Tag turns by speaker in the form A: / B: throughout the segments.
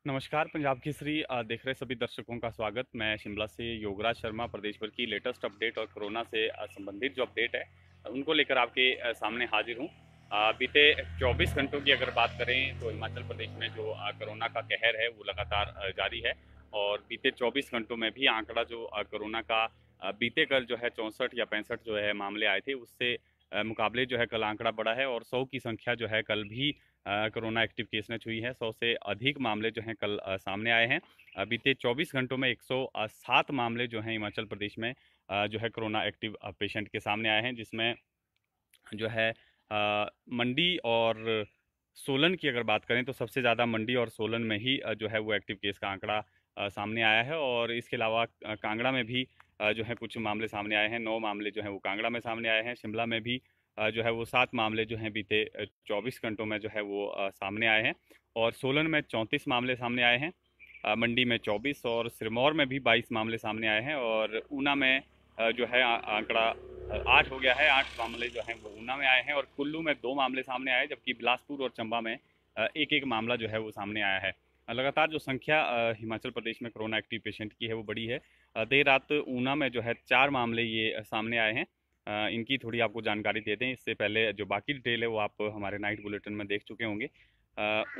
A: नमस्कार, पंजाब केसरी देख रहे सभी दर्शकों का स्वागत। मैं शिमला से योगराज शर्मा प्रदेश भर की लेटेस्ट अपडेट और कोरोना से संबंधित जो अपडेट है उनको लेकर आपके सामने हाजिर हूँ। बीते 24 घंटों की अगर बात करें तो हिमाचल प्रदेश में जो कोरोना का कहर है वो लगातार जारी है। और बीते 24 घंटों में भी आंकड़ा जो कोरोना का बीते कल जो है 64 या 65 जो है मामले आए थे, उससे मुकाबले जो है कल आंकड़ा बढ़ा है। और 100 की संख्या जो है कल भी कोरोना एक्टिव केस ने छुई है। 100 से अधिक मामले जो हैं कल सामने आए हैं। बीते 24 घंटों में 107 मामले जो हैं हिमाचल प्रदेश में जो है कोरोना एक्टिव पेशेंट के सामने आए हैं, जिसमें जो है मंडी और सोलन की अगर बात करें तो सबसे ज़्यादा मंडी और सोलन में ही जो है वो एक्टिव केस का आंकड़ा सामने आया है। और इसके अलावा कांगड़ा में भी जो है कुछ मामले सामने आए हैं। 9 मामले जो हैं वो कांगड़ा में सामने आए हैं। शिमला में भी जो है वो 7 मामले जो हैं बीते 24 घंटों में जो है वो सामने आए हैं। और सोलन में 34 मामले सामने आए हैं। मंडी में 24 और सिरमौर में भी 22 मामले सामने आए हैं। और ऊना में जो है आंकड़ा 8 हो गया है। 8 मामले जो हैं वो ऊना में आए हैं। और कुल्लू में 2 मामले सामने आए, जबकि बिलासपुर और चंबा में एक एक मामला जो है वो सामने आया है। लगातार जो संख्या हिमाचल प्रदेश में कोरोना एक्टिव पेशेंट की है वो बड़ी है। देर रात ऊना में जो है 4 मामले ये सामने आए हैं। इनकी थोड़ी आपको जानकारी दे दें, इससे पहले जो बाकी डिटेल है वो आप हमारे नाइट बुलेटिन में देख चुके होंगे।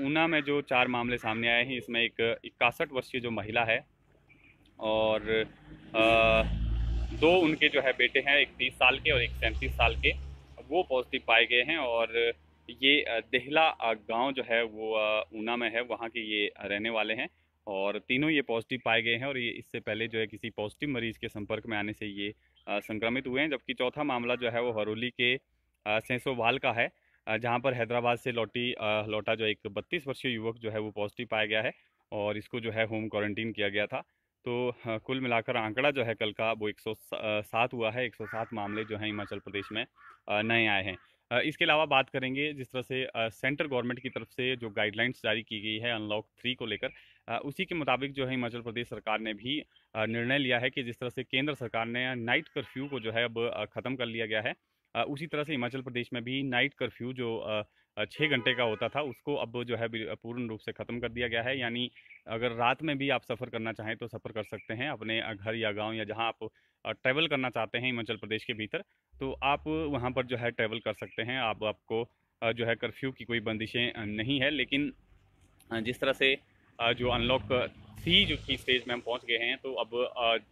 A: ऊना में जो 4 मामले सामने आए हैं, इसमें एक 61 वर्षीय जो महिला है और दो उनके जो है बेटे हैं, एक 30 साल के और एक 37 साल के, वो पॉजिटिव पाए गए हैं। और ये देहला गांव जो है वो ऊना में है, वहाँ के ये रहने वाले हैं। और तीनों ये पॉजिटिव पाए गए हैं और ये इससे पहले जो है किसी पॉजिटिव मरीज के संपर्क में आने से ये संक्रमित हुए हैं। जबकि चौथा मामला जो है वो हरोली के सेंसोवाल का है, जहाँ पर हैदराबाद से लौटा जो एक 32 वर्षीय युवक जो है वो पॉजिटिव पाया गया है और इसको जो है होम क्वारंटीन किया गया था। तो कुल मिलाकर आंकड़ा जो है कल का वो 107 हुआ है। 107 मामले जो हैं हिमाचल प्रदेश में नए आए हैं। इसके अलावा बात करेंगे जिस तरह से सेंट्रल गवर्नमेंट की तरफ से जो गाइडलाइंस जारी की गई है अनलॉक 3 को लेकर, उसी के मुताबिक जो है हिमाचल प्रदेश सरकार ने भी निर्णय लिया है कि जिस तरह से केंद्र सरकार ने नाइट कर्फ्यू को जो है अब ख़त्म कर लिया गया है, उसी तरह से हिमाचल प्रदेश में भी नाइट कर्फ्यू जो 6 घंटे का होता था उसको अब जो है पूर्ण रूप से ख़त्म कर दिया गया है। यानी अगर रात में भी आप सफ़र करना चाहें तो सफ़र कर सकते हैं अपने घर या गांव या जहां आप ट्रैवल करना चाहते हैं हिमाचल प्रदेश के भीतर, तो आप वहां पर जो है ट्रैवल कर सकते हैं। आपको जो है कर्फ्यू की कोई बंदिशें नहीं है। लेकिन जिस तरह से जो अनलॉक सी जो की स्टेज में हम पहुंच गए हैं, तो अब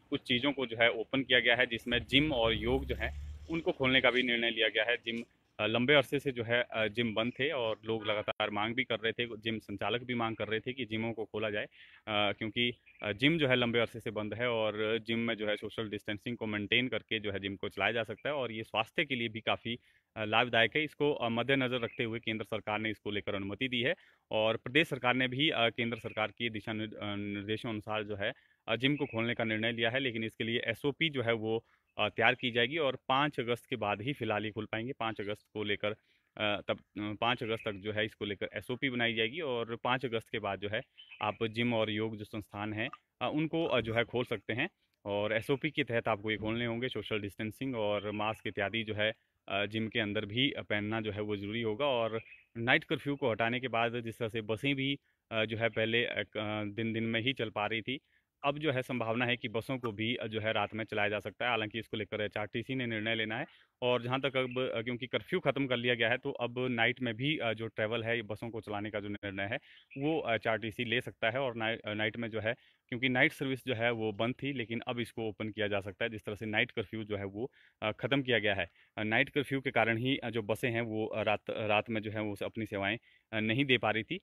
A: कुछ चीज़ों को जो है ओपन किया गया है, जिसमें जिम और योग जो है उनको खोलने का भी निर्णय लिया गया है। जिम लंबे अरसे से जो है जिम बंद थे और लोग लगातार मांग भी कर रहे थे, जिम संचालक भी मांग कर रहे थे कि जिमों को खोला जाए, क्योंकि जिम जो है लंबे अरसे से बंद है और जिम में जो है सोशल डिस्टेंसिंग को मेंटेन करके जो है जिम को चलाया जा सकता है और ये स्वास्थ्य के लिए भी काफ़ी लाभदायक है। इसको मद्देनज़र रखते हुए केंद्र सरकार ने इसको लेकर अनुमति दी है। और प्रदेश सरकार ने भी केंद्र सरकार के निर्देशों अनुसार जो है जिम को खोलने का निर्णय लिया है। लेकिन इसके लिए एसओपी जो है वो तैयार की जाएगी और 5 अगस्त के बाद ही फिलहाल ये खुल पाएंगे। 5 अगस्त को लेकर 5 अगस्त तक जो है इसको लेकर एसओपी बनाई जाएगी और 5 अगस्त के बाद जो है आप जिम और योग जो संस्थान हैं उनको जो है खोल सकते हैं। और एसओपी के तहत आपको ये खोलने होंगे। सोशल डिस्टेंसिंग और मास्क इत्यादि जो है जिम के अंदर भी पहनना जो है वो ज़रूरी होगा। और नाइट कर्फ्यू को हटाने के बाद जिस तरह से बसें भी जो है पहले दिन दिन में ही चल पा रही थी, अब जो है संभावना है कि बसों को भी जो है रात में चलाया जा सकता है। हालांकि इसको लेकर एचआरटीसी ने निर्णय लेना है। और जहां तक अब क्योंकि कर्फ्यू खत्म कर लिया गया है, तो अब नाइट में भी जो ट्रैवल है बसों को चलाने का जो निर्णय है वो एचआरटीसी ले सकता है। और नाइट में जो है, क्योंकि नाइट सर्विस जो है वो बंद थी, लेकिन अब इसको ओपन किया जा सकता है। जिस तरह से नाइट कर्फ्यू जो है वो ख़त्म किया गया है, नाइट कर्फ्यू के कारण ही जो बसें हैं वो रात रात में जो है वो अपनी सेवाएं नहीं दे पा रही थी।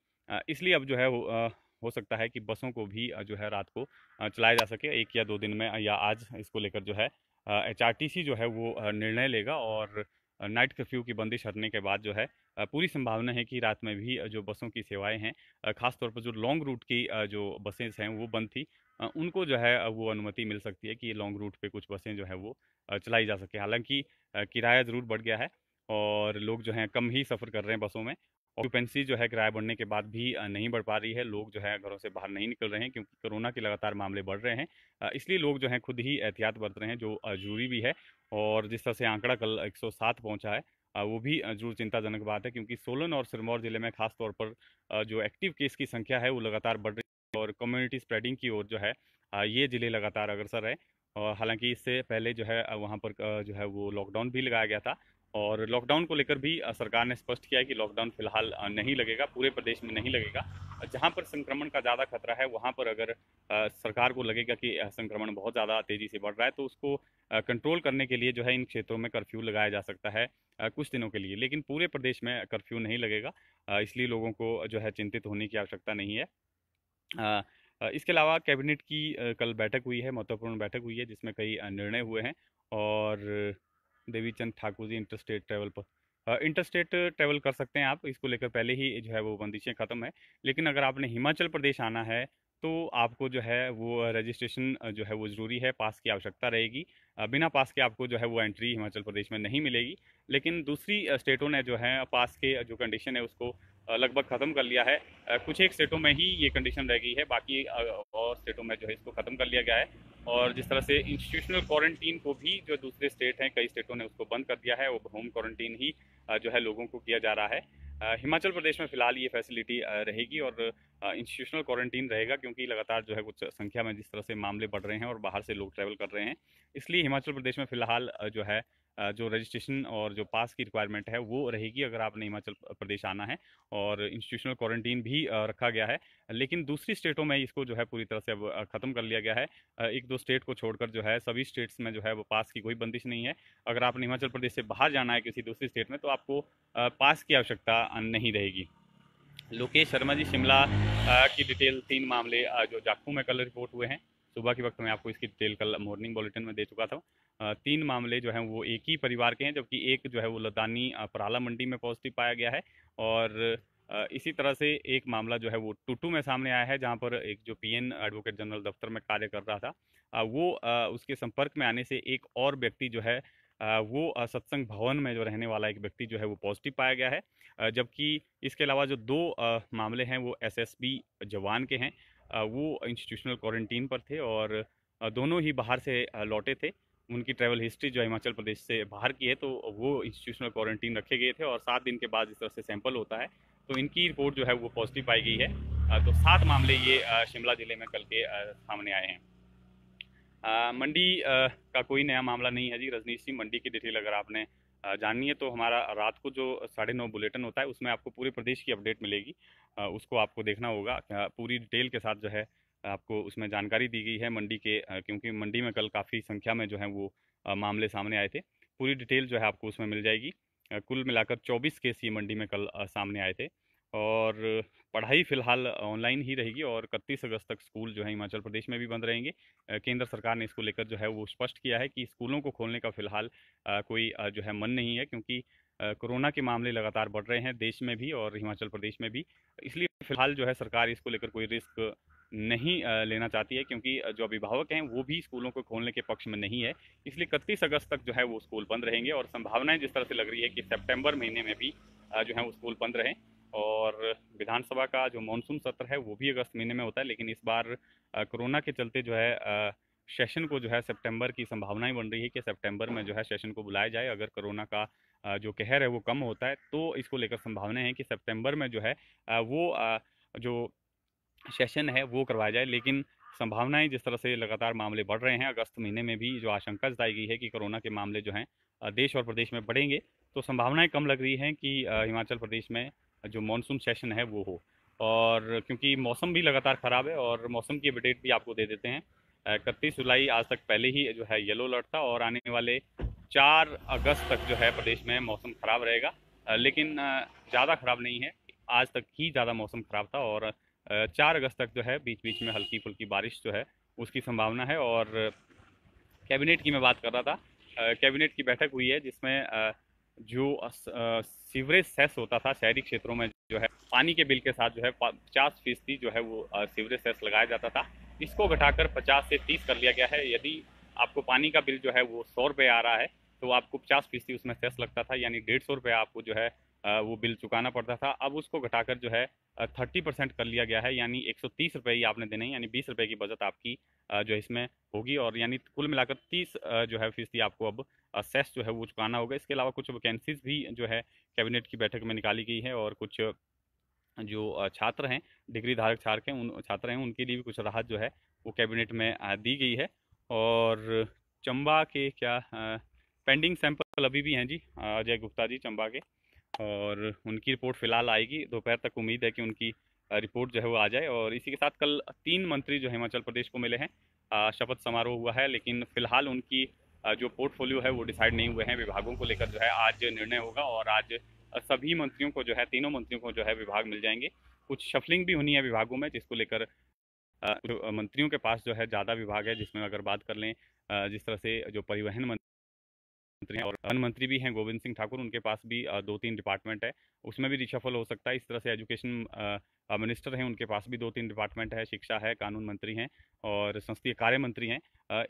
A: इसलिए अब जो है वो हो सकता है कि बसों को भी जो है रात को चलाया जा सके 1 या 2 दिन में, या आज इसको लेकर जो है एचआरटीसी जो है वो निर्णय लेगा। और नाइट कर्फ्यू की बंदिश हटने के बाद जो है पूरी संभावना है कि रात में भी जो बसों की सेवाएं हैं, खासतौर पर जो लॉन्ग रूट की जो बसें हैं वो बंद थी, उनको जो है वो अनुमति मिल सकती है कि लॉन्ग रूट पे कुछ बसें जो है वो चलाई जा सके। हालांकि किराया ज़रूर बढ़ गया है और लोग जो हैं कम ही सफ़र कर रहे हैं बसों में। ऑक्यूपेंसी जो है किराया बढ़ने के बाद भी नहीं बढ़ पा रही है। लोग जो है घरों से बाहर नहीं निकल रहे हैं क्योंकि कोरोना के लगातार मामले बढ़ रहे हैं। इसलिए लोग जो हैं खुद ही एहतियात बरत रहे हैं, जो ज़रूरी भी है। और जिस तरह से आंकड़ा कल 107 पहुंचा है, वो भी ज़रूर चिंताजनक बात है, क्योंकि सोलन और सिरमौर ज़िले में खास तौर पर जो एक्टिव केस की संख्या है वो लगातार बढ़ रही और कम्युनिटी स्प्रेडिंग की ओर जो है ये ज़िले लगातार अग्रसर रहे। और हालांकि इससे पहले जो है वहाँ पर जो है वो लॉकडाउन भी लगाया गया था, और लॉकडाउन को लेकर भी सरकार ने स्पष्ट किया है कि लॉकडाउन फिलहाल नहीं लगेगा, पूरे प्रदेश में नहीं लगेगा। जहाँ पर संक्रमण का ज़्यादा खतरा है वहाँ पर अगर सरकार को लगेगा कि संक्रमण बहुत ज़्यादा तेज़ी से बढ़ रहा है तो उसको कंट्रोल करने के लिए जो है इन क्षेत्रों में कर्फ्यू लगाया जा सकता है कुछ दिनों के लिए, लेकिन पूरे प्रदेश में कर्फ्यू नहीं लगेगा। इसलिए लोगों को जो है चिंतित होने की आवश्यकता नहीं है। इसके अलावा कैबिनेट की कल बैठक हुई है, महत्वपूर्ण बैठक हुई है जिसमें कई निर्णय हुए हैं। और देवीचंद ठाकुर जी इंटरस्टेट ट्रैवल पर इंटरस्टेट ट्रैवल कर सकते हैं आप, इसको लेकर पहले ही जो है वो बंदिशें ख़त्म है। लेकिन अगर आपने हिमाचल प्रदेश आना है तो आपको जो है वो रजिस्ट्रेशन जो है वो ज़रूरी है, पास की आवश्यकता रहेगी। बिना पास के आपको जो है वो एंट्री हिमाचल प्रदेश में नहीं मिलेगी। लेकिन दूसरी स्टेटों ने जो है पास के जो कंडीशन है उसको लगभग ख़त्म कर लिया है। कुछ एक स्टेटों में ही ये कंडीशन रह गई है, बाकी और स्टेटों में जो है इसको ख़त्म कर लिया गया है। और जिस तरह से इंस्टीट्यूशनल क्वारंटीन को भी जो दूसरे स्टेट हैं, कई स्टेटों ने उसको बंद कर दिया है, वो होम क्वारंटीन ही जो है लोगों को किया जा रहा है। हिमाचल प्रदेश में फ़िलहाल ये फैसिलिटी रहेगी और इंस्टीट्यूशनल क्वारंटीन रहेगा, क्योंकि लगातार जो है कुछ संख्या में जिस तरह से मामले बढ़ रहे हैं और बाहर से लोग ट्रैवल कर रहे हैं, इसलिए हिमाचल प्रदेश में फ़िलहाल जो है जो रजिस्ट्रेशन और जो पास की रिक्वायरमेंट है वो रहेगी अगर आपने हिमाचल प्रदेश आना है। और इंस्टीट्यूशनल क्वारंटीन भी रखा गया है। लेकिन दूसरी स्टेटों में इसको जो है पूरी तरह से अब ख़त्म कर लिया गया है। एक दो स्टेट को छोड़कर जो है सभी स्टेट्स में जो है वो पास की कोई बंदिश नहीं है। अगर आपने हिमाचल प्रदेश से बाहर जाना है किसी दूसरी स्टेट में तो आपको पास की आवश्यकता नहीं रहेगी। लोकेश शर्मा जी शिमला की डिटेल 3 मामले जो जाखू में कल रिपोर्ट हुए हैं, सुबह के वक्त में आपको इसकी डिटेल कल मॉर्निंग बुलेटिन में दे चुका था। 3 मामले जो हैं वो एक ही परिवार के हैं, जबकि एक जो है वो लदानी पराला मंडी में पॉजिटिव पाया गया है। और इसी तरह से एक मामला जो है वो टुटू में सामने आया है, जहाँ पर एक जो पीएन एडवोकेट जनरल दफ्तर में कार्य कर रहा था वो उसके संपर्क में आने से एक और व्यक्ति जो है वो सत्संग भवन में जो रहने वाला एक व्यक्ति जो है वो पॉजिटिव पाया गया है। जबकि इसके अलावा जो 2 मामले हैं वो एसएसबी जवान के हैं। वो इंस्टीट्यूशनल क्वारंटीन पर थे और दोनों ही बाहर से लौटे थे। उनकी ट्रैवल हिस्ट्री जो हिमाचल प्रदेश से बाहर की है, तो वो इंस्टीट्यूशनल क्वारंटीन रखे गए थे और 7 दिन के बाद इस तरह से सैंपल होता है तो इनकी रिपोर्ट जो है वो पॉजिटिव पाई गई है। तो 7 मामले ये शिमला ज़िले में कल के सामने आए हैं। मंडी का कोई नया मामला नहीं है जी। रजनीश जी, मंडी की डिटेल अगर आपने जाननी है तो हमारा रात को जो 9:30 बुलेटिन होता है उसमें आपको पूरे प्रदेश की अपडेट मिलेगी। उसको आपको देखना होगा, पूरी डिटेल के साथ जो है आपको उसमें जानकारी दी गई है मंडी के, क्योंकि मंडी में कल काफ़ी संख्या में जो है वो मामले सामने आए थे। पूरी डिटेल जो है आपको उसमें मिल जाएगी। कुल मिलाकर 24 केस ये मंडी में कल सामने आए थे। और पढ़ाई फ़िलहाल ऑनलाइन ही रहेगी और 31 अगस्त तक स्कूल जो है हिमाचल प्रदेश में भी बंद रहेंगे। केंद्र सरकार ने इसको लेकर जो है वो स्पष्ट किया है कि स्कूलों को खोलने का फ़िलहाल कोई जो है मन नहीं है, क्योंकि कोरोना के मामले लगातार बढ़ रहे हैं देश में भी और हिमाचल प्रदेश में भी। इसलिए फ़िलहाल जो है सरकार इसको लेकर कोई रिस्क नहीं लेना चाहती है, क्योंकि जो अभिभावक हैं वो भी स्कूलों को खोलने के पक्ष में नहीं है। इसलिए 31 अगस्त तक जो है वो स्कूल बंद रहेंगे और संभावनाएं जिस तरह से लग रही है कि सितंबर महीने में भी जो है वो स्कूल बंद रहें। और विधानसभा का जो मानसून सत्र है वो भी अगस्त महीने में होता है, लेकिन इस बार कोरोना के चलते जो है सेशन को जो है सितंबर की संभावनाएं बन रही है कि सितंबर में जो है सेशन को बुलाया जाए। अगर कोरोना का जो कहर है वो कम होता है तो इसको लेकर संभावनाएं हैं कि सितंबर में जो है वो जो सेशन है वो करवाया जाए। लेकिन संभावनाएं जिस तरह से लगातार मामले बढ़ रहे हैं, अगस्त महीने में भी जो आशंका जताई गई है कि कोरोना के मामले जो हैं देश और प्रदेश में बढ़ेंगे, तो संभावनाएं कम लग रही हैं कि हिमाचल प्रदेश में जो मानसून सेशन है वो हो। और क्योंकि मौसम भी लगातार ख़राब है और मौसम की अपडेट भी आपको दे देते हैं। 31 जुलाई आज तक पहले ही जो है येलो अलर्ट था और आने वाले 4 अगस्त तक जो है प्रदेश में मौसम ख़राब रहेगा। लेकिन ज़्यादा ख़राब नहीं है, आज तक ही ज़्यादा मौसम ख़राब था। और 4 अगस्त तक जो है बीच बीच में हल्की फुल्की बारिश जो है उसकी संभावना है। और कैबिनेट की मैं बात कर रहा था, कैबिनेट की बैठक हुई है जिसमें जो सीवरेज सेस होता था शहरी क्षेत्रों में, जो है पानी के बिल के साथ जो है 50% जो है वो सीवरेज सेस लगाया जाता था, इसको घटाकर 50 से 30 कर लिया गया है। यदि आपको पानी का बिल जो है वो 100 रुपये आ रहा है तो आपको 50% उसमें सेस लगता था, यानी 150 रुपये आपको जो है वो बिल चुकाना पड़ता था। अब उसको घटाकर जो है 30% कर लिया गया है, यानी 130 रुपये ही आपने देने हैं, यानी 20 रुपये की बचत आपकी जो इसमें होगी। और यानी कुल मिलाकर 30 जो है फीसदी आपको अब सेस जो है वो चुकाना होगा। इसके अलावा कुछ वैकेंसीज भी जो है कैबिनेट की बैठक में निकाली गई है और कुछ जो छात्र हैं, डिग्री धारक छात्र हैं, उन छात्र हैं, उनके लिए भी कुछ राहत जो है वो कैबिनेट में दी गई है। और चंबा के क्या पेंडिंग सैंपल अभी भी हैं जी, अजय गुप्ता जी चंबा के, और उनकी रिपोर्ट फिलहाल आएगी दोपहर तक। उम्मीद है कि उनकी रिपोर्ट जो है वो आ जाए। और इसी के साथ कल 3 मंत्री जो हिमाचल प्रदेश को मिले हैं, शपथ समारोह हुआ है, लेकिन फिलहाल उनकी जो पोर्टफोलियो है वो डिसाइड नहीं हुए हैं। विभागों को लेकर जो है आज निर्णय होगा, और आज सभी मंत्रियों को जो है, तीनों मंत्रियों को जो है विभाग मिल जाएंगे। कुछ शफलिंग भी होनी है विभागों में, जिसको लेकर जो मंत्रियों के पास जो है ज़्यादा विभाग है, जिसमें अगर बात कर लें जिस तरह से जो परिवहन मंत्री हैं और वन मंत्री भी हैं गोविंद सिंह ठाकुर, उनके पास भी 2-3 डिपार्टमेंट है, उसमें भी रिशफल हो सकता है। इस तरह से एजुकेशन मिनिस्टर हैं, उनके पास भी 2-3 डिपार्टमेंट है, शिक्षा है, कानून मंत्री हैं और संसदीय कार्य मंत्री हैं।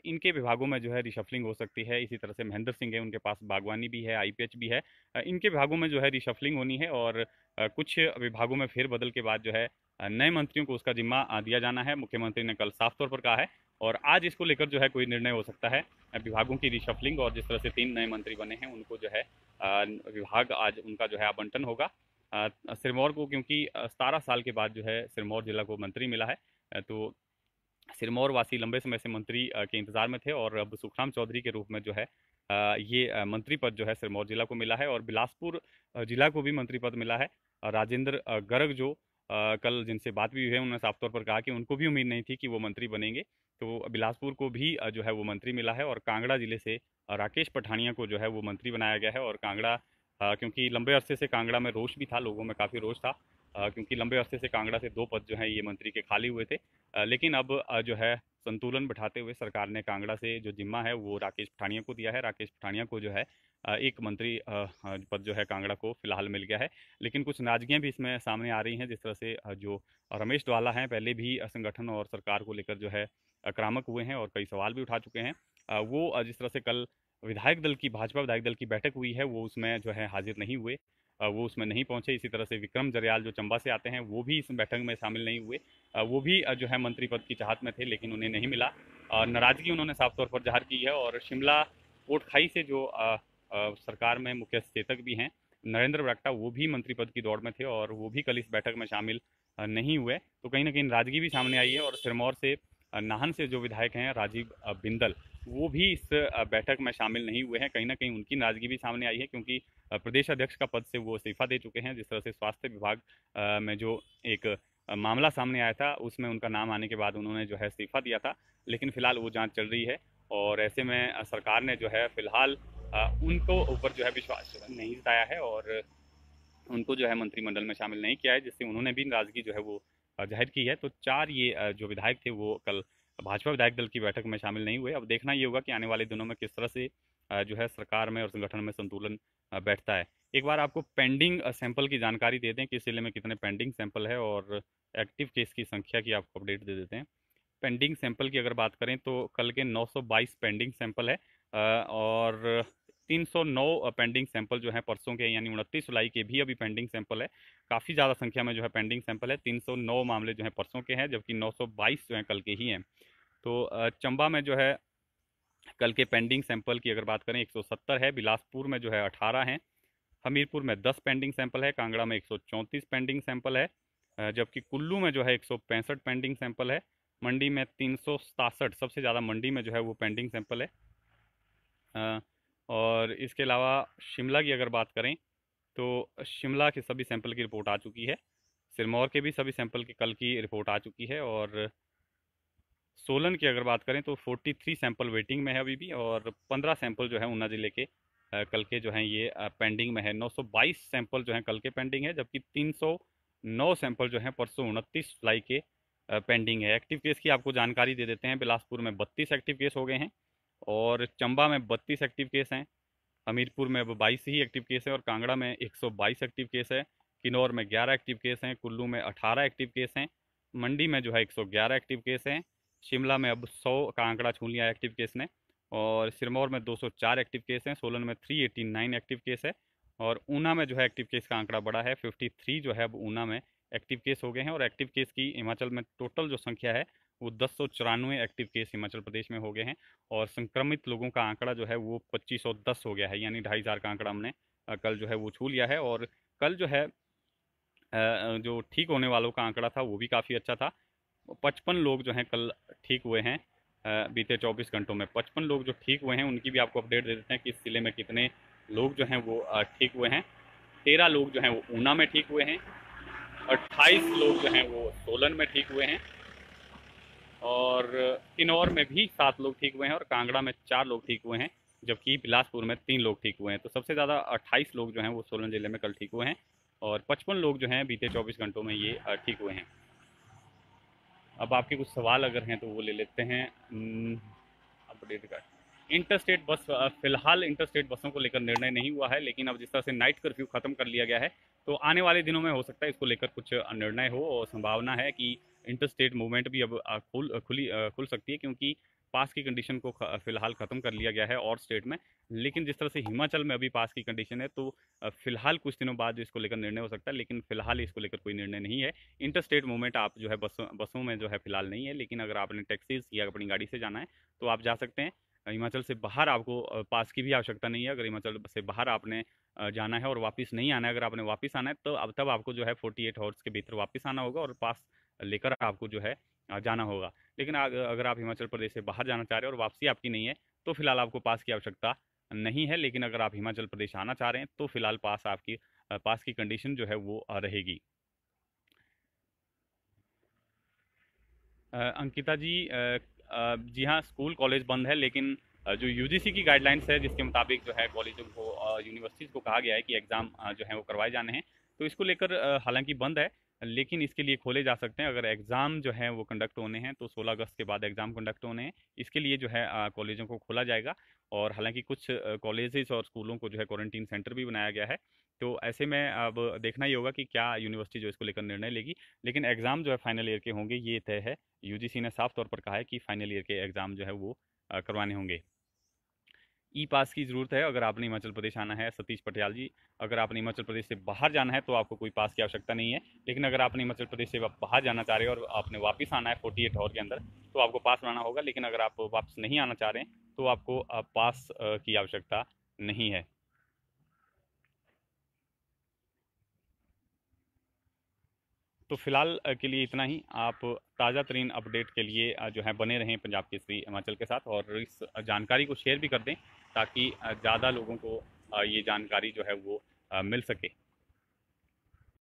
A: इनके विभागों में जो है रिशफलिंग हो सकती है। इसी तरह से महेंद्र सिंह है, उनके पास बागवानी भी है, आईपीएच भी है। इनके विभागों में जो है रिशफलिंग होनी है, और कुछ विभागों में फेरबदल के बाद जो है नए मंत्रियों को उसका जिम्मा दिया जाना है। मुख्यमंत्री ने कल साफ तौर पर कहा है, और आज इसको लेकर जो है कोई निर्णय हो सकता है विभागों की रिशफलिंग। और जिस तरह से 3 नए मंत्री बने हैं, उनको जो है विभाग आज उनका जो है आवंटन होगा सिरमौर को, क्योंकि 17 साल के बाद जो है सिरमौर जिला को मंत्री मिला है। तो सिरमौर वासी लंबे समय से मंत्री के इंतजार में थे, और अब सुखराम चौधरी के रूप में जो है ये मंत्री पद जो है सिरमौर जिला को मिला है। और बिलासपुर जिला को भी मंत्री पद मिला है। राजेंद्र गर्ग जो कल जिनसे बात भी हुई है, उन्होंने साफ तौर पर कहा कि उनको भी उम्मीद नहीं थी कि वो मंत्री बनेंगे। तो बिलासपुर को भी जो है वो मंत्री मिला है। और कांगड़ा जिले से राकेश पठानिया को जो है वो मंत्री बनाया गया है। और कांगड़ा क्योंकि लंबे अरसे से कांगड़ा में रोष भी था, लोगों में काफ़ी रोष था, क्योंकि लंबे अरसे से कांगड़ा से 2 पद जो हैं ये मंत्री के खाली हुए थे। लेकिन अब जो है संतुलन बिठाते हुए सरकार ने कांगड़ा से जो जिम्मा है वो राकेश पठानिया को दिया है। राकेश पठानिया को जो है एक मंत्री पद जो है कांगड़ा को फिलहाल मिल गया है। लेकिन कुछ नाराजगियां भी इसमें सामने आ रही हैं, जिस तरह से जो रमेश धवाला हैं, पहले भी संगठन और सरकार को लेकर जो है आक्रामक हुए हैं और कई सवाल भी उठा चुके हैं। वो जिस तरह से कल विधायक दल की, भाजपा विधायक दल की बैठक हुई है, वो उसमें जो है हाजिर नहीं हुए, वो उसमें नहीं पहुंचे। इसी तरह से विक्रम जरयाल जो चंबा से आते हैं, वो भी इस बैठक में शामिल नहीं हुए। वो भी जो है मंत्री पद की चाहत में थे, लेकिन उन्हें नहीं मिला। नाराजगी उन्होंने साफ तौर पर जाहिर की है। और शिमला कोटखाई से जो सरकार में मुख्य सचेतक भी हैं नरेंद्र बरागटा, वो भी मंत्री पद की दौड़ में थे, और वो भी कल इस बैठक में शामिल नहीं हुए। तो कहीं ना कहीं नाराजगी भी सामने आई है। और सिरमौर से नाहन से जो विधायक हैं राजीव बिंदल, वो भी इस बैठक में शामिल नहीं हुए हैं। कहीं ना कहीं उनकी नाराजगी भी सामने आई है, क्योंकि प्रदेश अध्यक्ष का पद से वो इस्तीफा दे चुके हैं। जिस तरह से स्वास्थ्य विभाग में जो एक मामला सामने आया था, उसमें उनका नाम आने के बाद उन्होंने जो है इस्तीफा दिया था, लेकिन फिलहाल वो जांच चल रही है। और ऐसे में सरकार ने जो है फिलहाल उनको ऊपर जो है विश्वास नहीं जताया है, और उनको जो है मंत्रिमंडल में शामिल नहीं किया है, जिससे उन्होंने भी नाराजगी जो है वो जाहिर की है। तो 4 ये जो विधायक थे वो कल भाजपा विधायक दल की बैठक में शामिल नहीं हुए। अब देखना ये होगा कि आने वाले दिनों में किस तरह से जो है सरकार में और संगठन में संतुलन बैठता है। एक बार आपको पेंडिंग सैंपल की जानकारी दे दें कि इस जिले में कितने पेंडिंग सैंपल है, और एक्टिव केस की संख्या की आपको अपडेट दे देते हैं। पेंडिंग सैंपल की अगर बात करें तो कल के 922 पेंडिंग सैंपल है, और 309 पेंडिंग सैंपल जो है परसों के, यानी 29 जुलाई के भी अभी पेंडिंग सैंपल है। काफ़ी ज़्यादा संख्या में जो है पेंडिंग सैंपल है। 309 मामले जो है परसों के हैं, जबकि 922 जो है कल के ही हैं। तो चंबा में जो है कल के पेंडिंग सैंपल की अगर बात करें 170 है, बिलासपुर में जो है 18 हैं, हमीरपुर में 10 पेंडिंग सैंपल है, कांगड़ा में 134 पेंडिंग सैंपल है, जबकि कुल्लू में जो है 165 पेंडिंग सैंपल है, मंडी में 367, सबसे ज़्यादा मंडी में जो है वो पेंडिंग सैंपल है। और इसके अलावा शिमला की अगर बात करें तो शिमला के सभी सैंपल की रिपोर्ट आ चुकी है। सिरमौर के भी सभी सैंपल की कल की रिपोर्ट आ चुकी है। और सोलन की अगर बात करें तो 43 सैंपल वेटिंग में है अभी भी, और 15 सैंपल जो है ऊना जिले के कल के जो हैं ये पेंडिंग में है। 922 सैंपल जो हैं कल के पेंडिंग है, जबकि 309 सैंपल जो हैं परसों 29 जुलाई के पेंडिंग है। एक्टिव केस की आपको जानकारी दे देते हैं। बिलासपुर में 32 एक्टिव केस हो गए हैं, और चंबा में 32 एक्टिव केस हैं, हमीरपुर में अब 22 ही एक्टिव केस है, और कांगड़ा में 122 एक्टिव केस है, किन्नौर में 11 एक्टिव केस हैं, कुल्लू में 18 एक्टिव केस हैं, मंडी में जो है 111 एक्टिव केस हैं, शिमला में अब 100 का आंकड़ा छू लिया एक्टिव केस ने, और सिरमौर में 204 एक्टिव केस हैं, सोलन में 389 एक्टिव केस है, और ऊना में जो है एक्टिव केस का आंकड़ा बढ़ा है, 53 जो है अब ऊना में एक्टिव केस हो गए हैं। और एक्टिव केस की हिमाचल में टोटल जो संख्या है वो 1094 एक्टिव केस हिमाचल प्रदेश में हो गए हैं, और संक्रमित लोगों का आंकड़ा जो है वो 2510 हो गया है, यानी 2500 का आंकड़ा हमने कल जो है वो छू लिया है। और कल जो है जो ठीक होने वालों का आंकड़ा था वो भी काफ़ी अच्छा था। 55 लोग जो हैं कल ठीक हुए हैं। बीते 24 घंटों में 55 लोग जो ठीक हुए हैं उनकी भी आपको अपडेट दे देते हैं कि इस ज़िले में कितने लोग जो हैं वो ठीक हुए हैं। 13 लोग जो हैं वो ऊना में ठीक हुए हैं, 28 लोग जो हैं वो सोलन में ठीक हुए हैं, और किन्नौर में भी 7 लोग ठीक हुए हैं, और कांगड़ा में 4 लोग ठीक हुए हैं, जबकि बिलासपुर में 3 लोग ठीक हुए हैं। तो सबसे ज़्यादा 28 लोग जो हैं वो सोलन ज़िले में कल ठीक हुए हैं, और 55 लोग जो हैं बीते 24 घंटों में ये ठीक हुए हैं। अब आपके कुछ सवाल अगर हैं तो वो ले लेते हैं। अपडेट का इंटरस्टेट बस, फिलहाल इंटरस्टेट बसों को लेकर निर्णय नहीं हुआ है, लेकिन अब जिस तरह से नाइट कर्फ्यू खत्म कर लिया गया है तो आने वाले दिनों में हो सकता है इसको लेकर कुछ निर्णय हो, और संभावना है कि इंटरस्टेट मूवमेंट भी अब खुल सकती है, क्योंकि पास की कंडीशन को फिलहाल ख़त्म कर लिया गया है और स्टेट में। लेकिन जिस तरह से हिमाचल में अभी पास की कंडीशन है, तो फिलहाल कुछ दिनों बाद इसको लेकर निर्णय हो सकता है, लेकिन फिलहाल इसको लेकर कोई निर्णय नहीं है। इंटरस्टेट मूवमेंट आप जो है बसों में जो है फिलहाल नहीं है, लेकिन अगर आपने टैक्सीज या अपनी गाड़ी से जाना है तो आप जा सकते हैं। हिमाचल से बाहर आपको पास की भी आवश्यकता नहीं है। अगर हिमाचल से बाहर आपने जाना है और वापस नहीं आना है, अगर आपने वापस आना है तो अब तब आपको जो है 48 आवर्स के भीतर वापस आना होगा और पास लेकर आपको जो है जाना होगा। लेकिन अगर आप हिमाचल प्रदेश से बाहर जाना चाह रहे हैं और वापसी आपकी नहीं है तो फिलहाल आपको पास की आवश्यकता नहीं है। लेकिन अगर आप हिमाचल प्रदेश आना चाह रहे हैं तो फिलहाल पास की कंडीशन जो है वो रहेगी। अंकिता जी, जी हाँ, स्कूल कॉलेज बंद है, लेकिन जो यूजीसी की गाइडलाइंस है जिसके मुताबिक जो है कॉलेजों को यूनिवर्सिटीज़ को कहा गया है कि एग्ज़ाम जो है वो करवाए जाने हैं, तो इसको लेकर हालांकि बंद है, लेकिन इसके लिए खोले जा सकते हैं। अगर एग्ज़ाम जो है वो कंडक्ट होने हैं तो 16 अगस्त के बाद एग्ज़ाम कंडक्ट होने हैं, इसके लिए जो है कॉलेजों को खोला जाएगा। और हालांकि कुछ कॉलेजेस और स्कूलों को जो है क्वारंटीन सेंटर भी बनाया गया है। तो ऐसे में अब देखना ही होगा कि क्या यूनिवर्सिटी जो इसको लेकर निर्णय लेगी। लेकिन एग्ज़ाम जो है फाइनल ईयर के होंगे, ये तय है। यूजीसी ने साफ तौर पर कहा है कि फाइनल ईयर के एग्ज़ाम जो है वो करवाने होंगे। ई पास की ज़रूरत है अगर आपने हिमाचल प्रदेश आना है, सतीश पटियाल जी। अगर आपने हिमाचल प्रदेश से बाहर जाना है तो आपको कोई पास की आवश्यकता नहीं है, लेकिन अगर आपने हिमाचल प्रदेश से बाहर जाना चाह रहे हैं और आपने वापस आना है 48 आवर के अंदर, तो आपको पास बनाना होगा। लेकिन अगर आप वापस नहीं आना चाह रहे हैं तो आपको पास की आवश्यकता नहीं है। तो फिलहाल के लिए इतना ही। आप ताज़ा तरीन अपडेट के लिए जो है बने रहें पंजाब केसरी हिमाचल के साथ, और इस जानकारी को शेयर भी कर दें ताकि ज़्यादा लोगों को ये जानकारी जो है वो मिल सके।